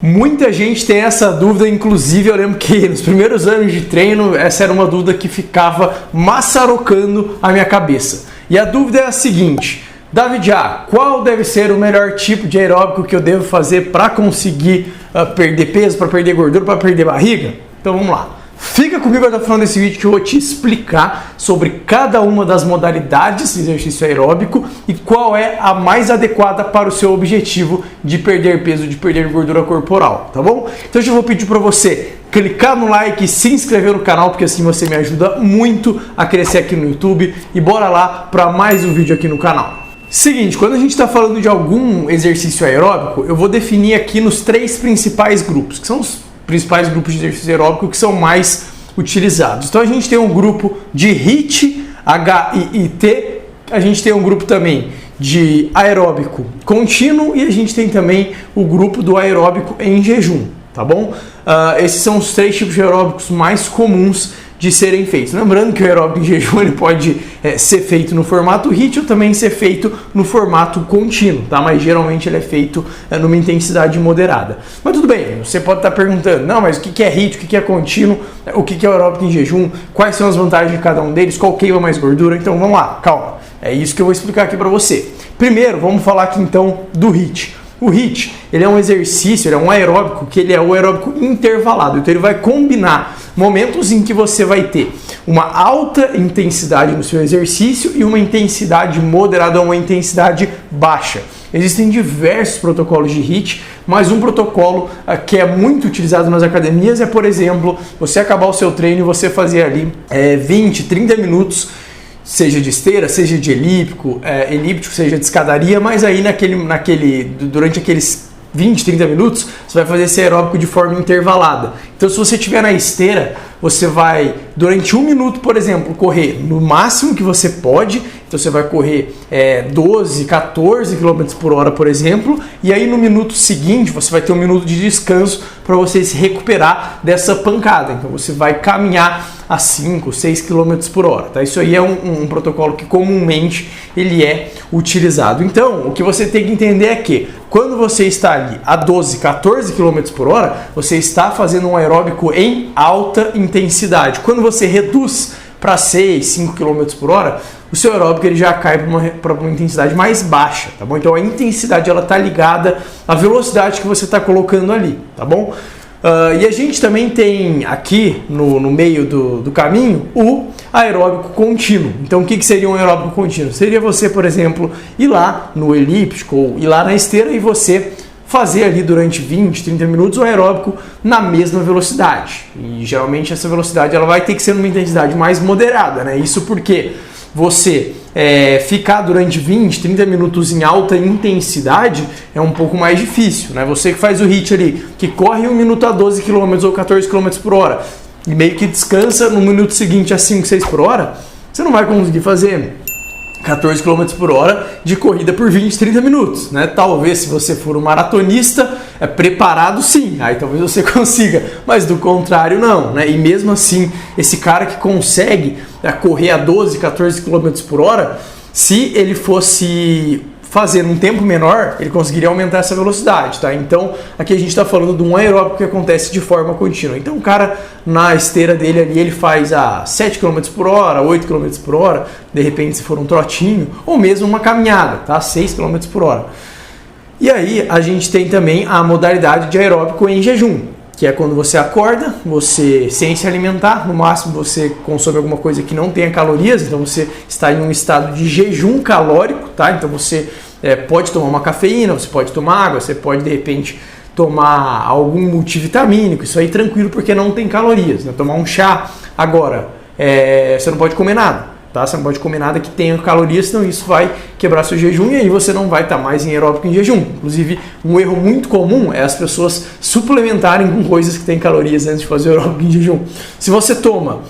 Muita gente tem essa dúvida, inclusive eu lembro que nos primeiros anos de treino essa era uma dúvida que ficava maçarocando a minha cabeça. E a dúvida é a seguinte: David, qual deve ser o melhor tipo de aeróbico que eu devo fazer para conseguir perder peso, para perder gordura, para perder barriga? Então vamos lá. Fica comigo até o final desse vídeo que eu vou te explicar sobre cada uma das modalidades de exercício aeróbico e qual é a mais adequada para o seu objetivo de perder peso, de perder gordura corporal, tá bom? Então eu já vou pedir para você clicar no like e se inscrever no canal, porque assim você me ajuda muito a crescer aqui no YouTube, e bora lá para mais um vídeo aqui no canal. Seguinte, quando a gente está falando de algum exercício aeróbico, eu vou definir aqui nos três principais grupos, que são os principais grupos de exercício aeróbico que são mais utilizados. Então a gente tem um grupo de HIIT, H-I-I-T, a gente tem um grupo também de aeróbico contínuo e a gente tem também o grupo do aeróbico em jejum, tá bom? Esses são os três tipos de aeróbicos mais comuns de serem feitos. Lembrando que o aeróbico em jejum ele pode ser feito no formato HIIT ou também ser feito no formato contínuo, tá? Mas geralmente ele é feito numa intensidade moderada. Mas tudo bem, você pode estar perguntando, não, mas o que é HIIT, o que é contínuo, o que é aeróbico em jejum, quais são as vantagens de cada um deles, qual queima mais gordura? Então vamos lá, calma, é isso que eu vou explicar aqui para você. Primeiro, vamos falar aqui então do HIIT. O HIIT, ele é um exercício, ele é um aeróbico, que ele é o aeróbico intervalado. Então ele vai combinar momentos em que você vai ter uma alta intensidade no seu exercício e uma intensidade moderada ou uma intensidade baixa. Existem diversos protocolos de HIIT, mas um protocolo que é muito utilizado nas academias é, por exemplo, você acabar o seu treino e você fazer ali 20, 30 minutos, seja de esteira, seja de elíptico, seja de escadaria, mas aí durante aqueles 20, 30 minutos, você vai fazer esse aeróbico de forma intervalada. Então, se você estiver na esteira, você vai, durante 1 minuto, por exemplo, correr no máximo que você pode. Então, você vai correr 12, 14 km por hora, por exemplo, e aí no minuto seguinte, você vai ter 1 minuto de descanso para você se recuperar dessa pancada. Então, você vai caminhar a 5, 6 km por hora. Tá? Isso aí é um protocolo que comumente ele é utilizado. Então, o que você tem que entender é que quando você está ali a 12, 14 km por hora, você está fazendo um aeróbico em alta intensidade. Quando você reduz para 6, 5 km por hora, o seu aeróbico ele já cai para uma intensidade mais baixa, tá bom? Então a intensidade ela está ligada à velocidade que você está colocando ali, tá bom? E a gente também tem aqui no meio do caminho o aeróbico contínuo. Então o que seria um aeróbico contínuo? Seria você, por exemplo, ir lá no elíptico ou ir lá na esteira e você fazer ali durante 20, 30 minutos o aeróbico na mesma velocidade. E geralmente essa velocidade ela vai ter que ser numa intensidade mais moderada, né? Isso porque você ficar durante 20, 30 minutos em alta intensidade é um pouco mais difícil, né? Você que faz o HIIT ali, que corre 1 minuto a 12 km ou 14 km por hora e meio que descansa no minuto seguinte a 5, 6 por hora, você não vai conseguir fazer 14 km por hora de corrida por 20, 30 minutos, né? Talvez se você for um maratonista, preparado sim, aí talvez você consiga, mas do contrário não, né? E mesmo assim, esse cara que consegue correr a 12, 14 km por hora, se ele fosse fazer um tempo menor, ele conseguiria aumentar essa velocidade, tá? Então, aqui a gente está falando de um aeróbico que acontece de forma contínua. Então, o cara, na esteira dele ali, ele faz a 7 km por hora, 8 km por hora, de repente, se for um trotinho, ou mesmo uma caminhada, tá? 6 km por hora. E aí, a gente tem também a modalidade de aeróbico em jejum, que é quando você acorda, você sem se alimentar, no máximo você consome alguma coisa que não tenha calorias, então você está em um estado de jejum calórico, tá? Então você pode tomar uma cafeína, você pode tomar água, você pode de repente tomar algum multivitamínico, isso aí tranquilo porque não tem calorias, né? Tomar um chá. Agora, você não pode comer nada. Tá? Você não pode comer nada que tenha calorias, senão isso vai quebrar seu jejum e aí você não vai estar mais em aeróbico em jejum. Inclusive, um erro muito comum é as pessoas suplementarem com coisas que têm calorias antes de fazer aeróbico em jejum. Se você toma,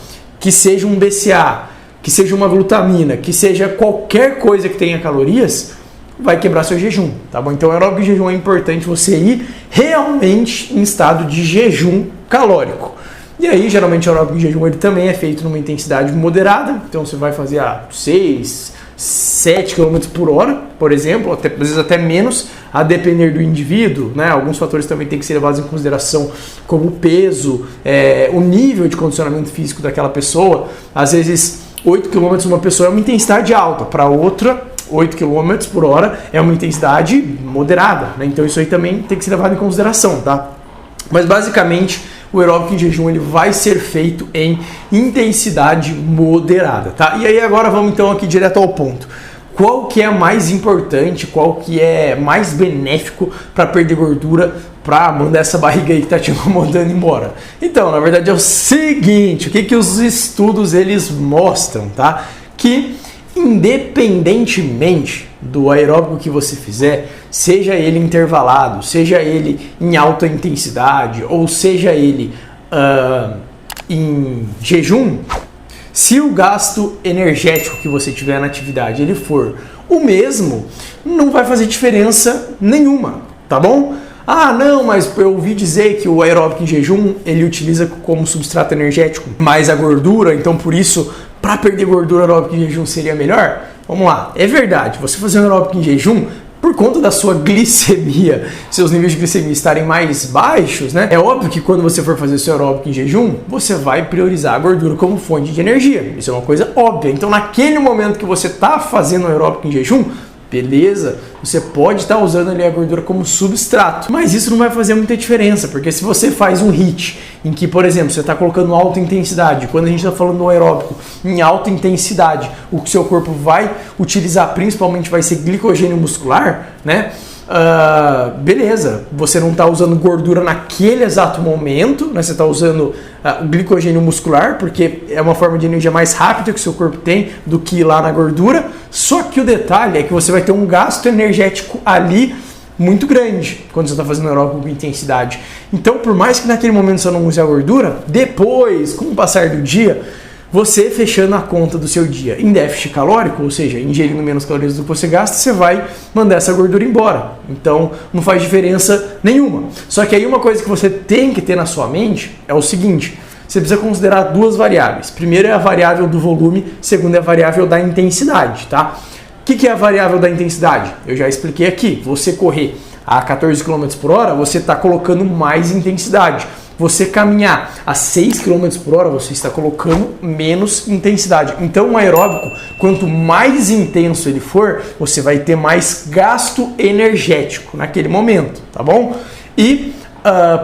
que seja um BCA, que seja uma glutamina, que seja qualquer coisa que tenha calorias, vai quebrar seu jejum, tá bom? Então, aeróbico em jejum é importante você ir realmente em estado de jejum calórico. E aí, geralmente, o aeróbico em jejum ele também é feito numa intensidade moderada. Então, você vai fazer 6, 7 km por hora, por exemplo, às vezes até menos, a depender do indivíduo, né? Alguns fatores também têm que ser levados em consideração, como o peso, o nível de condicionamento físico daquela pessoa. Às vezes 8 km uma pessoa é uma intensidade alta, para outra 8 km por hora é uma intensidade moderada, né? Então isso aí também tem que ser levado em consideração, tá? Mas basicamente o aeróbico em jejum ele vai ser feito em intensidade moderada, tá? E aí agora vamos então aqui direto ao ponto. Qual que é mais importante, qual que é mais benéfico para perder gordura, para mandar essa barriga aí que tá te incomodando embora? Então, na verdade é o seguinte, o que os estudos eles mostram, tá? Que independentemente do aeróbico que você fizer, seja ele intervalado, seja ele em alta intensidade ou seja ele em jejum, se o gasto energético que você tiver na atividade ele for o mesmo, não vai fazer diferença nenhuma, tá bom? Ah, não, mas eu ouvi dizer que o aeróbico em jejum ele utiliza como substrato energético mais a gordura, então por isso, para perder gordura, aeróbico em jejum seria melhor? Vamos lá, é verdade, você fazer um aeróbico em jejum, por conta da sua glicemia, seus níveis de glicemia estarem mais baixos, né? É óbvio que quando você for fazer seu aeróbico em jejum, você vai priorizar a gordura como fonte de energia. Isso é uma coisa óbvia. Então, naquele momento que você está fazendo o aeróbico em jejum, beleza, você pode estar usando ali a gordura como substrato, mas isso não vai fazer muita diferença, porque se você faz um HIIT em que, por exemplo, você está colocando alta intensidade, quando a gente está falando do aeróbico em alta intensidade, o que seu corpo vai utilizar principalmente vai ser glicogênio muscular, né? Beleza, você não está usando gordura naquele exato momento, né? Você está usando o glicogênio muscular, porque é uma forma de energia mais rápida que o seu corpo tem do que ir lá na gordura, só que o detalhe é que você vai ter um gasto energético ali muito grande quando você está fazendo aeróbico com intensidade. Então, por mais que naquele momento você não use a gordura, depois, com o passar do dia, você fechando a conta do seu dia em déficit calórico, ou seja, ingerindo menos calorias do que você gasta, você vai mandar essa gordura embora. Então, não faz diferença nenhuma. Só que aí uma coisa que você tem que ter na sua mente é o seguinte: você precisa considerar duas variáveis. Primeiro é a variável do volume, segundo é a variável da intensidade, tá? O que é a variável da intensidade? Eu já expliquei aqui. Você correr a 14 km por hora, você está colocando mais intensidade. Você caminhar a 6 km por hora, você está colocando menos intensidade. Então, o aeróbico, quanto mais intenso ele for, você vai ter mais gasto energético naquele momento, tá bom? E,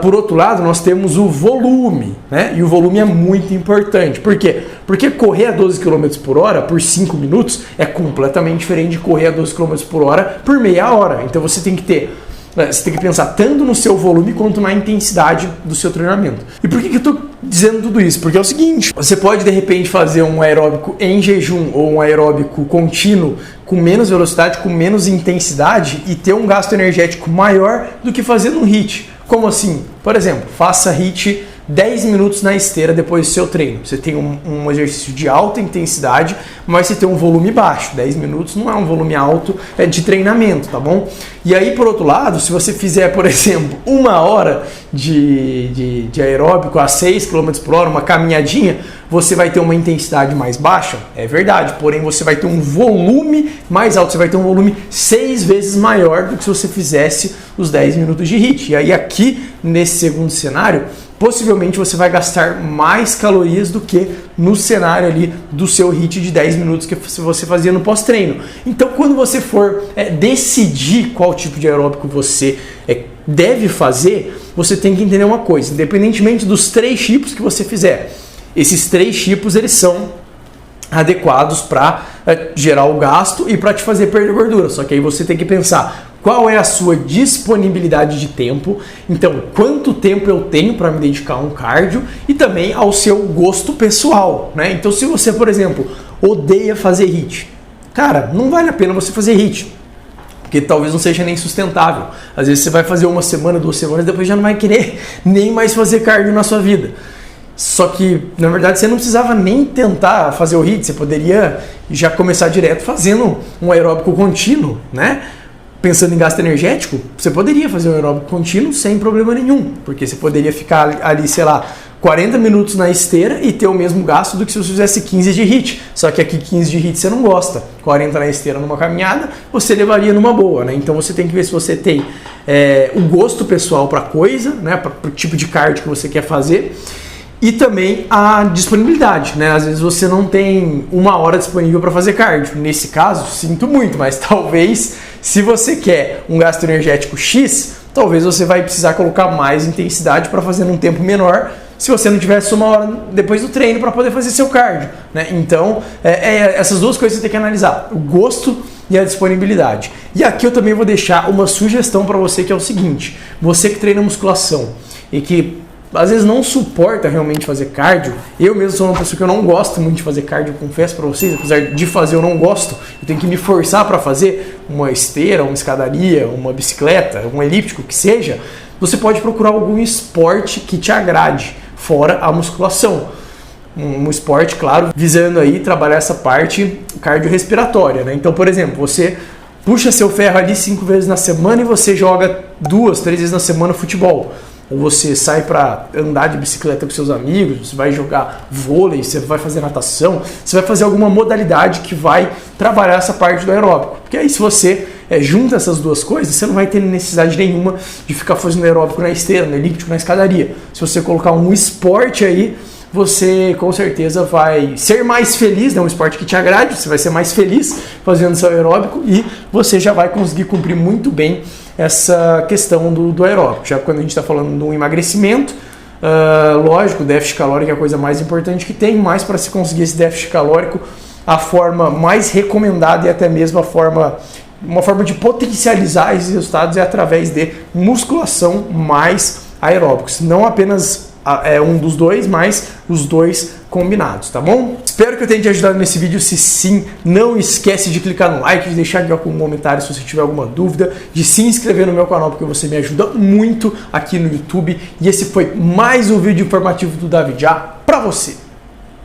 por outro lado, nós temos o volume, né? E o volume é muito importante. Por quê? Porque correr a 12 km por hora por 5 minutos é completamente diferente de correr a 12 km por hora por meia hora. Então, você tem que pensar tanto no seu volume quanto na intensidade do seu treinamento. E por que eu estou dizendo tudo isso? Porque é o seguinte: você pode de repente fazer um aeróbico em jejum ou um aeróbico contínuo com menos velocidade, com menos intensidade e ter um gasto energético maior do que fazer um HIIT. Como assim? Por exemplo, faça HIIT 10 minutos na esteira depois do seu treino. Você tem um exercício de alta intensidade, mas você tem um volume baixo. 10 minutos não é um volume alto de treinamento, tá bom? E aí, por outro lado, se você fizer, por exemplo, 1 hora de aeróbico a 6 km por hora, uma caminhadinha, você vai ter uma intensidade mais baixa, é verdade, porém você vai ter um volume mais alto, você vai ter um volume 6 vezes maior do que se você fizesse os 10 minutos de HIIT. E aí aqui, nesse segundo cenário, possivelmente você vai gastar mais calorias do que no cenário ali do seu HIIT de 10 minutos que você fazia no pós-treino. Então, quando você for decidir qual tipo de aeróbico você deve fazer, você tem que entender uma coisa: independentemente dos 3 tipos que você fizer, esses 3 tipos eles são adequados para gerar o gasto e para te fazer perder gordura. Só que aí você tem que pensar qual é a sua disponibilidade de tempo, então quanto tempo eu tenho para me dedicar a um cardio e também ao seu gosto pessoal, né? Então, se você, por exemplo, odeia fazer HIIT, cara, não vale a pena você fazer HIIT, porque talvez não seja nem sustentável. Às vezes você vai fazer 1 semana, 2 semanas, depois já não vai querer nem mais fazer cardio na sua vida. Só que, na verdade, você não precisava nem tentar fazer o HIIT, você poderia já começar direto fazendo um aeróbico contínuo, né? Pensando em gasto energético, você poderia fazer um aeróbico contínuo sem problema nenhum, porque você poderia ficar ali, sei lá, 40 minutos na esteira e ter o mesmo gasto do que se você fizesse 15 de HIIT. Só que aqui 15 de HIIT você não gosta. 40 na esteira numa caminhada, você levaria numa boa, né? Então você tem que ver se você tem o gosto pessoal para coisa, né? Para o tipo de cardio que você quer fazer. E também a disponibilidade, né? Às vezes você não tem 1 hora disponível para fazer cardio. Nesse caso, sinto muito, mas talvez se você quer um gasto energético X, talvez você vai precisar colocar mais intensidade para fazer num tempo menor, se você não tivesse 1 hora depois do treino para poder fazer seu cardio, né? Então, essas duas coisas você tem que analisar, o gosto e a disponibilidade. E aqui eu também vou deixar uma sugestão para você, que é o seguinte: você que treina musculação e que às vezes não suporta realmente fazer cardio. Eu mesmo sou uma pessoa que eu não gosto muito de fazer cardio, confesso para vocês, apesar de fazer eu não gosto, eu tenho que me forçar para fazer uma esteira, uma escadaria, uma bicicleta, um elíptico, que seja. Você pode procurar algum esporte que te agrade, fora a musculação. Um esporte, claro, visando aí trabalhar essa parte cardiorrespiratória, né? Então, por exemplo, você puxa seu ferro ali 5 vezes na semana e você joga 2, 3 vezes na semana futebol. Ou você sai para andar de bicicleta com seus amigos, você vai jogar vôlei, você vai fazer natação, você vai fazer alguma modalidade que vai trabalhar essa parte do aeróbico. Porque aí se você junta essas duas coisas, você não vai ter necessidade nenhuma de ficar fazendo aeróbico na esteira, no elíptico, na escadaria. Se você colocar um esporte aí, você com certeza vai ser mais feliz, né? Um esporte que te agrade, você vai ser mais feliz fazendo seu aeróbico e você já vai conseguir cumprir muito bem essa questão do aeróbico. Já quando a gente está falando de um emagrecimento, lógico, o déficit calórico é a coisa mais importante que tem, mas para se conseguir esse déficit calórico, a forma mais recomendada e até mesmo uma forma de potencializar esses resultados é através de musculação mais aeróbicos, não apenas um dos dois, mas os dois combinados, tá bom? Espero que eu tenha te ajudado nesse vídeo. Se sim, não esquece de clicar no like, de deixar aqui um comentário se você tiver alguma dúvida, de se inscrever no meu canal, porque você me ajuda muito aqui no YouTube. E esse foi mais um vídeo informativo do David Já pra você.